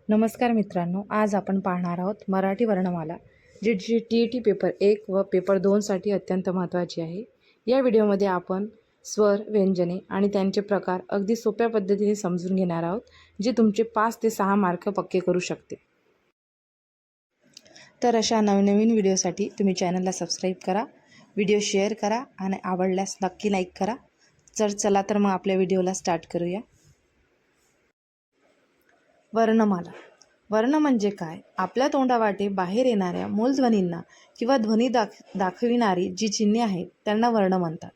नमस्कार मित्रांनो, आज आपण पाहणार आहोत मराठी वर्णमाला जी TET पेपर 1 व पेपर 2साठी अत्यंत महत्त्वाची आहे। या व्हिडिओमध्ये आपण स्वर, व्यंजने आणि त्यांचे प्रकार अगदी सोप्या पद्धतीने समजून घेणार आहोत, जे तुमचे 5 ते 6 मार्क पक्के करू शकते। तर अशा नवनवीन व्हिडिओसाठी तुम्ही चॅनलला सबस्क्राईब करा, व्हिडिओ शेअर करा आणि आवडल्यास नक्की लाईक करा। चला तर मग आपल्या व्हिडिओला स्टार्ट करूया। वर्णमाला वर्ण म्हणजे काय? आपल्या तोंडावाटे बाहेर येणाऱ्या मूलध्वनींना किंवा ध्वनी दाखविणारी जी चिन्हे आहेत त्यांना वर्ण म्हणतात।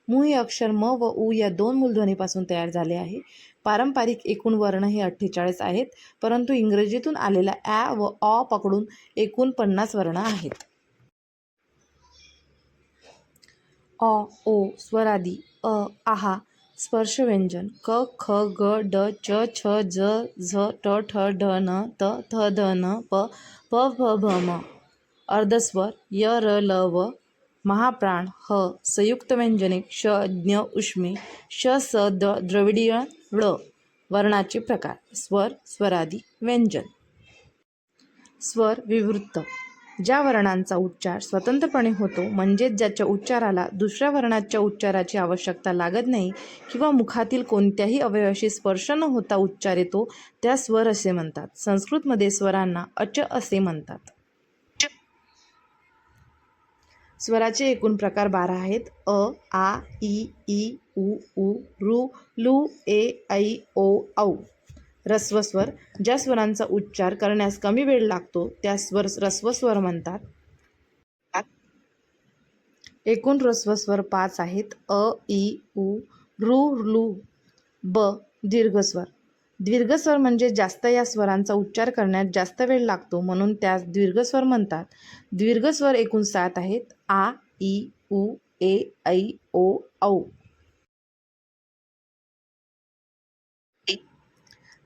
मू हे अक्षर म व उ या दोन मूलध्वनीपासून तयार झाले आहे। पारंपरिक एकूण वर्ण हे 48 आहेत, परंतु इंग्रजीतून आलेला ॲ व ऑ पकडून एकूण 50 वर्ण आहेत। अ, ओ स्वरादी, आहा स्पर्शव्यंजन, क ख ग ड च छ ज झ ट ठ ढ न त थ ध न प प फ भ म, अर्धस्वर य र ल व, महाप्राण ह, संयुक्त व्यंजने क्ष ज्ञ उष्मे, श स द द्रविडीय ळ। वर्णाचे प्रकार: स्वर, स्वरादी, व्यंजन। स्वर विवृत्त: ज्या वर्णांचा उच्चार स्वतंत्रपणे होतो, म्हणजेच ज्याच्या उच्चाराला दुसऱ्या वर्णाच्या उच्चाराची आवश्यकता लागत नाही किंवा मुखातील कोणत्याही अवयवाशी स्पर्श न होता उच्चार येतो, त्या स्वर असे म्हणतात। संस्कृतमध्ये स्वरांना अच असे म्हणतात। स्वराचे एकूण प्रकार 12 आहेत: अ, आ, ई, उ, ऋ, लू, ए, ऐ, ओ, औ। ऱ्हस्वस्वर: ज्या स्वरांचा उच्चार करण्यास कमी वेळ लागतो त्यास ऱ्हस्वस्वर म्हणतात। एकूण ऱ्हस्वस्वर 5 आहेत: अ, ई, उ, ऋ, लू, ब। दीर्घस्वर: दीर्घस्वर म्हणजे जास्त या स्वरांचा उच्चार करण्यास जास्त वेळ लागतो, म्हणून त्यास दीर्घस्वर म्हणतात। दीर्घस्वर एकूण 7 आहेत: आ, ई, उ, ए, ऐ, ओ, औ।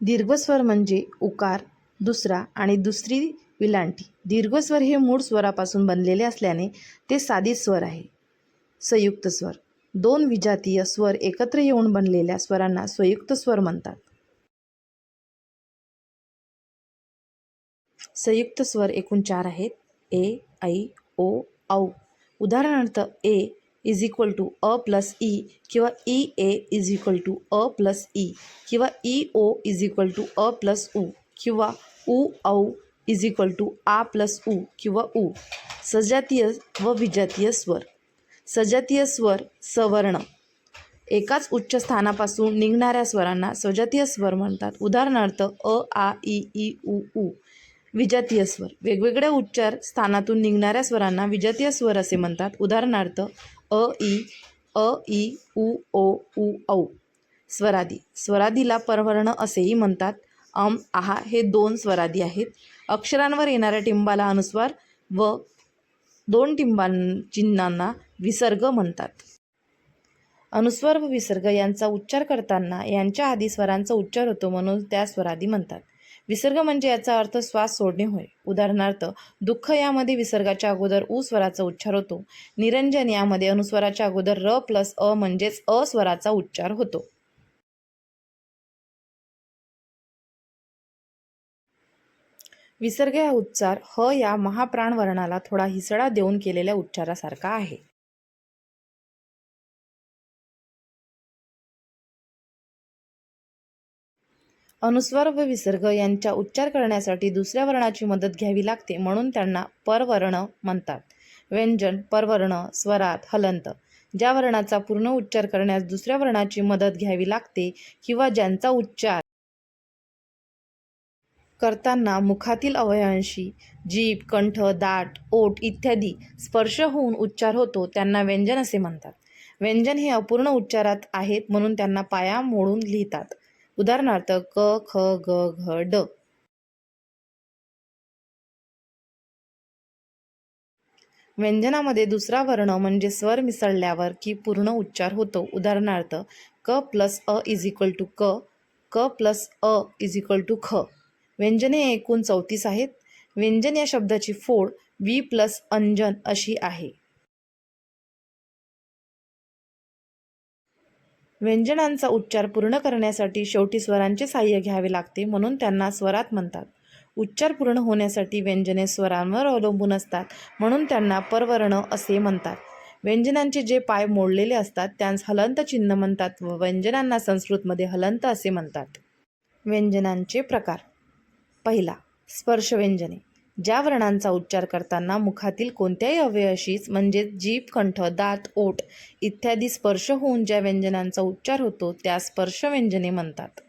दीर्घस्वर म्हणजे उकार, दुसरा आणि दुसरी विलांटी। दीर्घस्वर हे मूळ स्वरापासून बनलेले असल्याने ते साधित स्वर आहे। संयुक्त स्वर: दोन विजातीय स्वर एकत्र येऊन बनलेल्या स्वरांना संयुक्त स्वर म्हणतात। संयुक्त स्वर एकूण 4 आहेत: ए, ऐ, ओ, औ। उदाहरणार्थ, ए अ प्लस ई किंवा ए अ प्लस ई किंवा ओ अ प्लस उ किंवा औ आ प्लस उ किंवा उ। सजातीय व विजातीय स्वर: सजातीय स्वर सवर्ण एकाच उच्च स्थानापासून निघणाऱ्या स्वरांना सजातीय स्वर म्हणतात। उदाहरणार्थ, अ, आ, ई, उ। विजातीय स्वर: वेगवेगळ्या उच्चार स्थानातून निघणाऱ्या स्वरांना विजातीय स्वर असे म्हणतात। उदाहरणार्थ, अ, ई, उ, उ, औ। स्वरादी: स्वरादीला परवर्ण असेही म्हणतात। आहा हे 2 स्वरादी आहेत। अक्षरांवर येणाऱ्या टिंबाला अनुस्वार व 2 चिन्हांना विसर्ग म्हणतात। अनुस्वार व विसर्ग यांचा उच्चार करताना यांच्या आधी स्वरांचा उच्चार होतो, म्हणून त्या स्वरादी म्हणतात। विसर्ग म्हणजे याचा अर्थ श्वास सोडणे होय। उदाहरणार्थ, दुःख यामध्ये विसर्गाच्या अगोदर उ स्वराचा उच्चार होतो। निरंजन यामध्ये अनुस्वाराच्या अगोदर र प्लस अ म्हणजेच अ स्वराचा उच्चार होतो। विसर्ग हा उच्चार ह या महाप्राण वर्णाला थोडा हिसडा देऊन केलेल्या उच्चारासारखा आहे। अनुस्वार व विसर्ग यांचा उच्चार करण्यासाठी दुसऱ्या वर्णाची मदत घ्यावी लागते, म्हणून त्यांना परवर्ण म्हणतात। व्यंजन, परवर्ण, स्वरात, हलंत: ज्या वर्णाचा पूर्ण उच्चार करण्यास दुसऱ्या वर्णाची मदत घ्यावी लागते किंवा ज्यांचा उच्चार करताना मुखातील अवयवांशी जीभ, कंठ, दात, ओठ इत्यादी स्पर्श होऊन उच्चार होतो, त्यांना व्यंजन असे म्हणतात। व्यंजन हे अपूर्ण उच्चारात आहेत, म्हणून त्यांना पाया मोडून लिहितात। उदाहरणार्थ, क, ख, ग, घ, ड। व्यंजनामध्ये दुसरा वर्ण म्हणजे स्वर मिसळल्यावर की पूर्ण उच्चार होतो। उदाहरणार्थ, क प्लस अ इज इक्वल टू क, क प्लस अ इज इक्वल टू ख। व्यंजने एकूण 34 आहेत। व्यंजन या शब्दाची फोड वी प्लस अंजन अशी आहे। व्यंजनांचा उच्चार पूर्ण करण्यासाठी शेवटी स्वरांचे साह्य घ्यावे लागते, म्हणून त्यांना स्वरात म्हणतात. उच्चार पूर्ण होण्यासाठी व्यंजने स्वरांवर अवलंबून असतात, म्हणून त्यांना परवर्ण असे म्हणतात. व्यंजनांचे जे पाय मोडलेले असतात त्यांस हलंत चिन्ह म्हणतात व व्यंजनांना संस्कृतमध्ये हलंत असे म्हणतात. व्यंजनांचे प्रकार. पहिला, स्पर्शव्यंजने. ज्या वर्णांचा उच्चार करताना मुखातील कोणत्याही अवयवाशीच म्हणजे जीभ, कंठ, दात, ओठ इत्यादी स्पर्श होऊन ज्या व्यंजनांचा उच्चार होतो त्यास स्पर्शव्यंजने म्हणतात.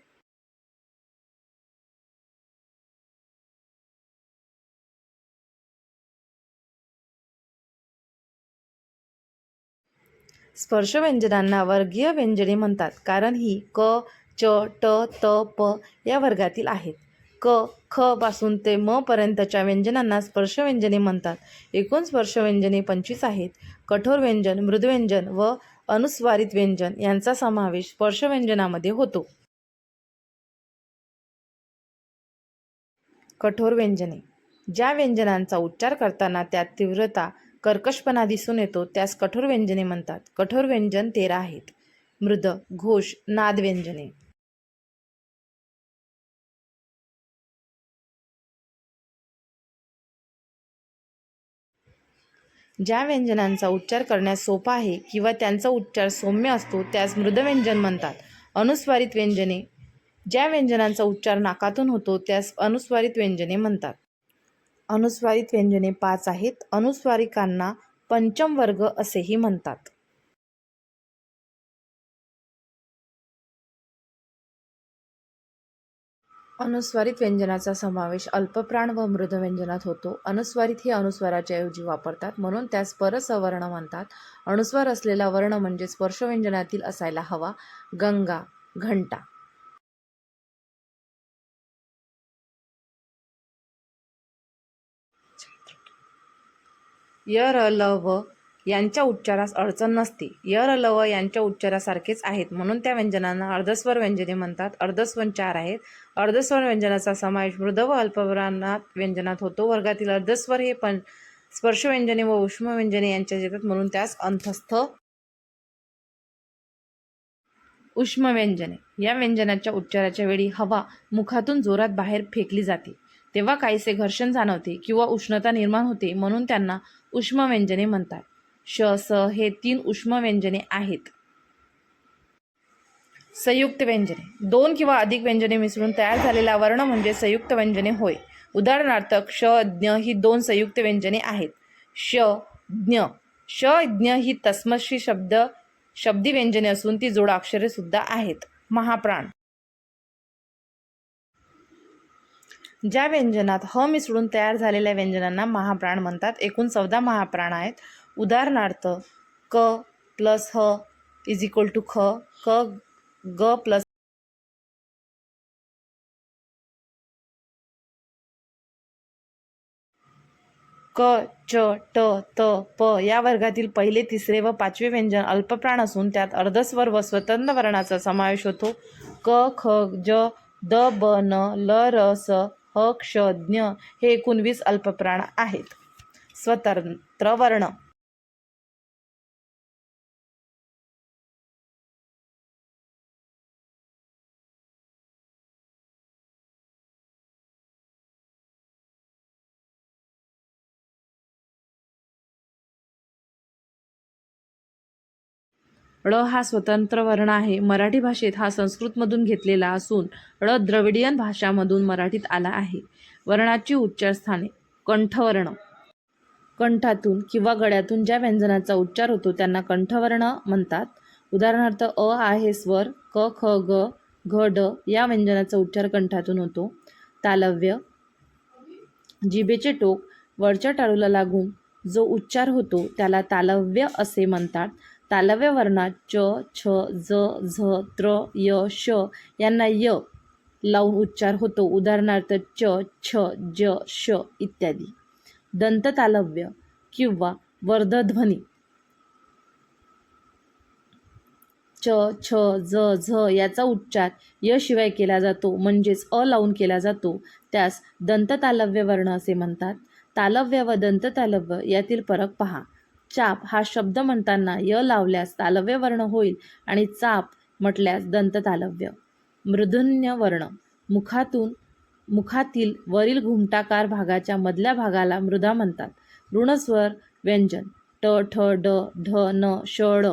स्पर्शव्यंजनांना वर्गीय व्यंजने म्हणतात, कारण ही क, च, ट, त, प या वर्गातील आहेत. क, ख पासून ते म पर्यंतच्या व्यंजनांना स्पर्शव्यंजने म्हणतात. एकूण स्पर्शव्यंजने 25 आहेत. कठोर व्यंजन, मृदव्यंजन व अनुस्वारित व्यंजन यांचा समावेश स्पर्शव्यंजनामध्ये होतो. कठोर व्यंजने. ज्या व्यंजनांचा उच्चार करताना त्यात तीव्रता, कर्कशपणा दिसून येतो त्यास कठोर व्यंजने म्हणतात. कठोर व्यंजन 13 आहेत. मृद, घोष, नाद व्यंजने. ज्या व्यंजनांचा उच्चार करण्यास सोपा आहे किंवा त्यांचा उच्चार सौम्य असतो त्यास मृदव्यंजन म्हणतात. अनुस्वारित व्यंजने. ज्या व्यंजनांचा उच्चार नाकातून होतो त्यास अनुस्वारित व्यंजने म्हणतात. अनुस्वारित व्यंजने 5 आहेत. अनुस्वारिकांना पंचम वर्ग असेही म्हणतात. अनुस्वारित व्यंजनाचा समावेश अल्पप्राण व मृदव्यंजनात होतो. अनुस्वारित हे अनुस्वाराच्या ऐवजी वापरतात, म्हणून त्यास परसवर्ण म्हणतात. अनुस्वार असलेला वर्ण म्हणजे स्पर्शव्यंजनातील असायला हवा. गंगा, घंटा. य, र, ल, व यांच्या उच्चारास अडचण नसते. य, र, ल, व यांच्या उच्चारासारखेच आहेत, म्हणून त्या व्यंजनांना अर्धस्वर व्यंजने म्हणतात. अर्धस्वर 4 आहेत. अर्धस्वर व्यंजनाचा समावेश मृद व अल्पप्राण व्यंजनात होतो. वर्गातील अर्धस्वर हे स्पर्शव्यंजने व उष्मव्यंजने यांच्यात येतात, म्हणून त्यास अंतस्थ उष्मव्यंजने. या व्यंजनाच्या उच्चाराच्या वेळी हवा मुखातून जोरात बाहेर फेकली जाते, तेव्हा काहीसे घर्षण जाणवते किंवा उष्णता निर्माण होते, म्हणून त्यांना उष्मव्यंजने म्हणतात. श, स हे 3 उष्मव्यंजने आहेत. संयुक्त व्यंजने. 2 किंवा अधिक व्यंजने मिसळून तयार झालेला वर्ण म्हणजे संयुक्त व्यंजने होय. उदाहरणार्थ क्ष, ज्ञ ही 2 संयुक्त व्यंजने आहेत. श, ज्ञ. श, ज्ञ ही तत्समशी शब्दी व्यंजने असून ती जोडाक्षरे सुद्धा आहेत. महाप्राण. ज्या व्यंजनात ह मिसळून तयार झालेल्या व्यंजनांना महाप्राण म्हणतात. एकूण 14 महाप्राण आहेत. उदाहरणार्थ क प्लस ह इज इक्वल टू ख, क, ग प्लस क, च, ट, त, प या वर्गातील पहिले, तिसरे व 5वे व्यंजन अल्पप्राण असून त्यात अर्धस्वर व स्वतंत्र वर्णाचा समावेश होतो. क, ख, ज, द, ब, न, ल, र, स, ह, क्ष, ज्ञ हे एकूण 20 अल्पप्राण आहेत. स्वतंत्र वर्ण. ळ हा स्वतंत्र वर्ण आहे. मराठी भाषेत हा संस्कृतमधून घेतलेला असून ळ द्रविडियन भाषांमधून मराठीत आला आहे. वर्णाची उच्चारस्थाने. कंठवर्ण. कंठातून किंवा गळ्यातून ज्या व्यंजनाचा उच्चार होतो त्यांना कंठवर्ण म्हणतात. उदाहरणार्थ अ आहे स्वर. क, ख, ग, घ, ड या व्यंजनाचा उच्चार कंठातून होतो. तालव्य. जिभेचे टोक वरच्या टाळूला लागून जो उच्चार होतो त्याला तालव्य असे म्हणतात. तालव्य वर्णात च, छ, ज, झ, त्र, य, श यांना य लावून उच्चार होतो. उदाहरणार्थ च, छ, ज, श इत्यादी. दंततालव्य किंवा वर्धध्वनी. च, छ, ज, झ याचा उच्चार य शिवाय केला जातो, म्हणजेच अ लावून केला जातो. त्यास दंततालव्य वर्ण असे म्हणतात. तालव्य व दंततालव्य यातील फरक पहा. चाप हा शब्द म्हणताना य लावल्यास तालव्य वर्ण होईल आणि चाप म्हटल्यास दंततालव्य. मूर्धन्य वर्ण मुखातील वरील घुमटाकार भागाच्या मधल्या भागाला मृदा म्हणतात. ऋणस्वर व्यंजन ट, ठ, ड, ढ, न, श, ळ.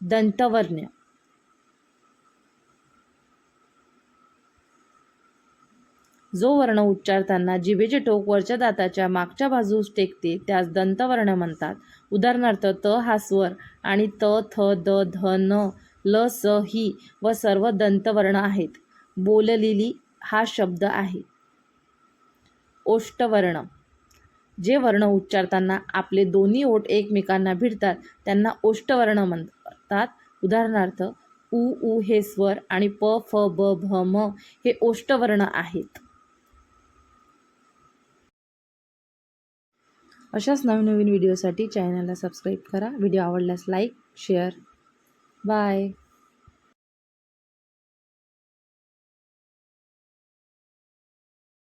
दंतवर्ण्य जो वर्ण उच्चारताना जिभेचे टोक वरच्या दाताच्या मागच्या बाजूस टेकते त्यास दंतवर्ण म्हणतात. उदाहरणार्थ त हा स्वर आणि त, थ, द, ध, न, ल, स, ही व सर्व दंतवर्ण आहेत. बोललेली हा शब्द आहे. ओष्ठवर्ण जे वर्ण उच्चारताना आपले दोन्ही ओठ एकमेकांना भिडतात त्यांना ओष्ठवर्ण म्हणतात. उदाहरणार्थ उ, ऊ हे स्वर आणि प, फ, ब, भ, म हे ओष्ठवर्ण आहेत. अशाच नवीन व्हिडिओसाठी चॅनलला सबस्क्राईब करा. व्हिडिओ आवडल्यास लाईक शेअर. बाय.